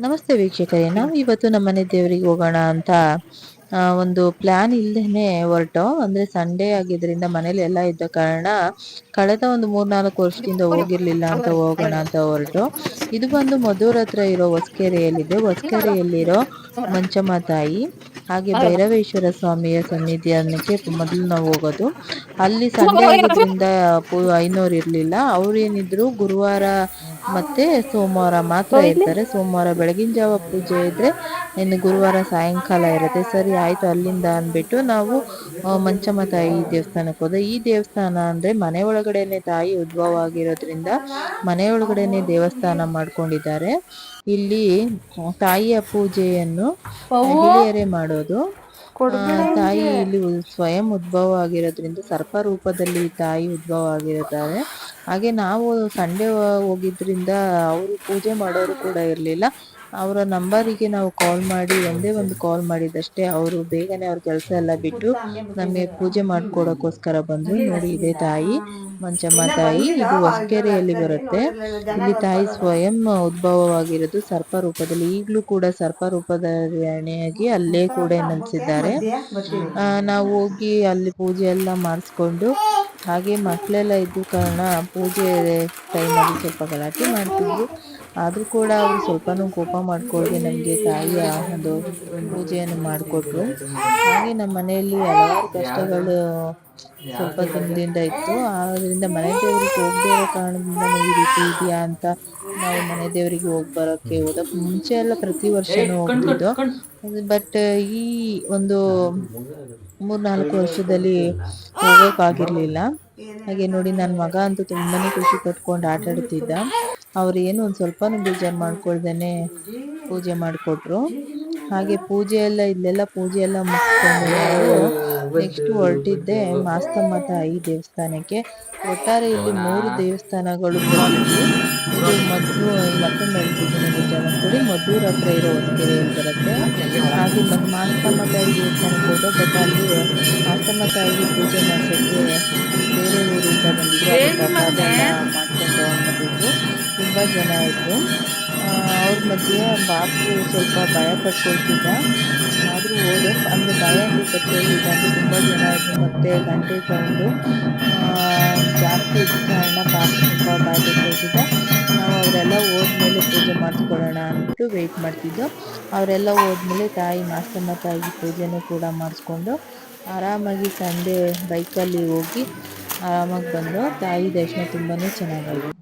ನಮಸ್ತೆ ವೀಕ್ಷಕರೇ, ನಾವು ಇವತ್ತು ನಮ್ಮನೆ ದೇವರಿಗೆ ಹೋಗೋಣ ಅಂತ ಒಂದು ಪ್ಲಾನ್ ಇಲ್ದೇನೆ ಹೊರಟು. ಅಂದ್ರೆ ಸಂಡೇ ಆಗಿದ್ರಿಂದ ಮನೇಲಿ ಎಲ್ಲ ಇದ್ದ ಕಾರಣ ಕಳೆದ ಒಂದು 3-4 ವರ್ಷದಿಂದ ಹೋಗಿರ್ಲಿಲ್ಲ ಅಂತ ಹೋಗೋಣ ಅಂತ ಹೊರಟು. ಇದು ಬಂದು ಮದ್ದೂರ್ ಹತ್ರ ಇರೋ ಹೊಸಕೆರೆಯಲ್ಲಿದೆ. ಹೊಸಕೆರೆಯಲ್ಲಿರೋ ಮಂಚಮ್ಮ ತಾಯಿ ಹಾಗೆ ಭೈರವೇಶ್ವರ ಸ್ವಾಮಿಯ ಸನ್ನಿಧಾನಕ್ಕೆ ಮೊದಲು ನಾವು ಹೋಗೋದು. ಅಲ್ಲಿ ಸಂಡೇ ಆಗಿದ್ರಿಂದ ಐನೋರ್ ಇರ್ಲಿಲ್ಲ. ಅವ್ರು ಏನಿದ್ರು ಗುರುವಾರ ಮತ್ತೆ ಸೋಮವಾರ ಮಾತ್ರ ಇರ್ತಾರೆ. ಸೋಮವಾರ ಬೆಳಗಿನ ಜಾವ ಪೂಜೆ ಇದ್ರೆ ಇನ್ನು ಗುರುವಾರ ಸಾಯಂಕಾಲ ಇರುತ್ತೆ. ಸರಿ ಆಯ್ತು ಅಲ್ಲಿಂದ ಅಂದ್ಬಿಟ್ಟು ನಾವು ಮಂಚಮ್ಮ ತಾಯಿ ದೇವಸ್ಥಾನಕ್ಕೆ ಹೋದೆ. ಈ ದೇವಸ್ಥಾನ ಅಂದ್ರೆ ಮನೆ ಒಳಗಡೆನೆ ತಾಯಿ ಉದ್ಭವ ಆಗಿರೋದ್ರಿಂದ ಮನೆ ಒಳಗಡೆನೆ ದೇವಸ್ಥಾನ ಮಾಡ್ಕೊಂಡಿದ್ದಾರೆ. ಇಲ್ಲಿ ತಾಯಿಯ ಪೂಜೆಯನ್ನು ಮಹಿಳೆಯರೇ ಮಾಡೋದು. ತಾಯಿ ಇಲ್ಲಿ ಸ್ವಯಂ ಉದ್ಭವ ಆಗಿರೋದ್ರಿಂದ ಸರ್ಪ ರೂಪದಲ್ಲಿ ತಾಯಿ ಉದ್ಭವ ಆಗಿರುತ್ತಾರೆ. ಹಾಗೆ ನಾವು ಸಂಡೇ ಹೋಗಿದ್ರಿಂದ ಅವರು ಪೂಜೆ ಮಾಡೋರು ಕೂಡ ಇರ್ಲಿಲ್ಲ. ಅವರ ನಂಬರಿಗೆ ನಾವು ಕಾಲ್ ಮಾಡಿ ಒಂದೇ ಒಂದು ಕಾಲ್ ಮಾಡಿದಷ್ಟೇ ಅವರು ಬೇಗನೆ ಅವ್ರ ಕೆಲಸ ಎಲ್ಲ ಬಿಟ್ಟು ನಮಗೆ ಪೂಜೆ ಮಾಡ್ಕೊಡಕ್ಕೋಸ್ಕರ ಬಂದ್ರು. ನೋಡಿ ಇದೆ ತಾಯಿ ಮಂಚಮ್ಮ ತಾಯಿ. ಇದು ಹೊಸಕೆರೆಯಲ್ಲಿ ಬರುತ್ತೆ. ಇಲ್ಲಿ ತಾಯಿ ಸ್ವಯಂ ಉದ್ಭವವಾಗಿರೋದು ಸರ್ಪ ರೂಪದಲ್ಲಿ. ಈಗಲೂ ಕೂಡ ಸರ್ಪ ರೂಪದ ಅಣೆಯಾಗಿ ಅಲ್ಲೇ ಕೂಡ ನೆಲೆಸಿದ್ದಾರೆ. ನಾವು ಹೋಗಿ ಅಲ್ಲಿ ಪೂಜೆ ಎಲ್ಲ ಮಾಡಿಸ್ಕೊಂಡು ಹಾಗೆ ಮಕ್ಕಳೆಲ್ಲ ಇದ್ದು ಕಾರಣ ಪೂಜೆ ಟೈಮಲ್ಲಿ ಸ್ವಲ್ಪ ಗಲಾಟೆ ಮಾಡ್ತಿದ್ರು. ಆದ್ರೂ ಕೂಡ ಅವರು ಸ್ವಲ್ಪನೂ ಕೋಪ ಮಾಡ್ಕೊಳ್ದೆ ನಮ್ಗೆ ತಾಯಿಯ ಒಂದು ಪೂಜೆಯನ್ನು ಮಾಡಿಕೊಟ್ರು. ಹಾಗೆ ನಮ್ಮ ಮನೆಯಲ್ಲಿ ಹಲವಾರು ಕಷ್ಟಗಳು ಸ್ವಲ್ಪ ದಿನದಿಂದ ಇತ್ತು. ಆದ್ರಿಂದ ಮನೆ ದೇವರಿಗೆ ಹೋಗದೇ ಇರೋ ಕಾರಣದಿಂದ ಈ ರೀತಿ ಇದೆಯಾ ಅಂತ ನಾವು ಮನೆ ದೇವರಿಗೆ ಹೋಗಿ ಬರೋಕ್ಕೆ ಹೋದಕ್ಕೆ ಮುಂಚೆ ಎಲ್ಲ ಪ್ರತಿ ವರ್ಷನೂ ಹೋಗ್ತಿದ್ದೋ. ಬಟ್ ಈ ಒಂದು 3-4 ವರ್ಷದಲ್ಲಿ ಹೋಗೋಕ್ಕಾಗಿರ್ಲಿಲ್ಲ. ಹಾಗೆ ನೋಡಿ ನನ್ನ ಮಗ ಅಂತೂ ತುಂಬಾನೇ ಖುಷಿ ಪಟ್ಕೊಂಡು ಆಟ ಆಡ್ತಿದ್ದ. ಅವ್ರು ಏನು ಒಂದು ಸ್ವಲ್ಪನೂ ಬೇಜಾರು ಮಾಡ್ಕೊಳ್ದೇನೆ ಪೂಜೆ ಮಾಡಿಕೊಟ್ರು. ಹಾಗೆ ಪೂಜೆ ಎಲ್ಲ ಇಲ್ಲೆಲ್ಲ ಪೂಜೆ ಎಲ್ಲ ಮುಗಿಸ್ಕೊಂಡು ನಾವು ನೆಕ್ಸ್ಟ್ ಹೊರಟಿದ್ದೆ ಮಾಸ್ತಮ್ಮ ತಾಯಿ ದೇವಸ್ಥಾನಕ್ಕೆ. ಒಟ್ಟಾರೆ ಇಲ್ಲಿ 3 ದೇವಸ್ಥಾನಗಳು ಪ್ರಸಿದ್ಧಿ. ಇದು ಮತ್ತೊಂದು ಹೇಳ್ತಿದ್ದೀನಿ ನಿಜ ಕೊಡಿ, ಮದ್ದೂರ್ ಹತ್ರ ಇರೋ ಹೊಸಕೆರೆಯಲ್ಲಿ ಬರುತ್ತೆ. ಹಾಗೆ ಮಾಸ್ತಮ್ಮ ತಾಯಿ ದೇವಸ್ಥಾನಕ್ಕೆ ಹೋದೆ. ಬಟ್ ಅಲ್ಲಿ ಮಾಸ್ತಮ್ಮ ತಾಯಿಗೆ ಪೂಜೆ ಮಾಡ್ಸೋಕ್ಕೆ ಬೇರೆ ಊರಿಂದ ಬಂದಿದ್ರು. ಅದು ಪ್ರಸಾದನ ಮಾಡ್ಕೊಂಡು ತಗೊಂಡ್ಬಂದಿದ್ರು. ತುಂಬಾ ಜನ ಇದ್ರು. ಅವ್ರ ಮಧ್ಯೆ ಬಾಬು ಸ್ವಲ್ಪ ಭಯ ಪಟ್ಕೊಳ್ತಿದ್ದ. ಆದ್ರೂ ಹೋದೆ. ಅಂದ್ರೆ ಭಯ ಅಂದ್ರೆ ಪಟ್ಕೊಳ್ಳಿಲ್ಲ, ಅಂದ್ರೆ ತುಂಬಾ ಜನ ಇದ್ರು ಮತ್ತೆ ಗಂಟೆ ಸೌಂಡು ಜಾಸ್ತಿ ಇದ್ದ ಕಾರಣ ಪಾಪು ತುಂಬಾ ಭಯ ಪಟ್ಕೊಳ್ತಿದ್ದ. ನಾವು ಅವರೆಲ್ಲ ಹೋದ್ಮೇಲೆ ಪೂಜೆ ಮಾಡಿಸ್ಕೊಳ್ಳೋಣ ಅಂದ್ಬಿಟ್ಟು ವೆಯ್ಟ್ ಮಾಡ್ತಿದ್ದೋ. ಅವರೆಲ್ಲ ಹೋದ್ಮೇಲೆ ತಾಯಿ ಮಾಸ್ತಮ್ಮ ತಾಯಿಗೆ ಪೂಜೆನೂ ಕೂಡ ಮಾಡಿಸ್ಕೊಂಡು ಆರಾಮಾಗಿ ಸಂಡೇ ಬೈಕಲ್ಲಿ ಹೋಗಿ ಆರಾಮಾಗಿ ಬಂದು ತಾಯಿ ದರ್ಶನ ತುಂಬಾನೇ ಚೆನ್ನಾಗಾಯಿತು.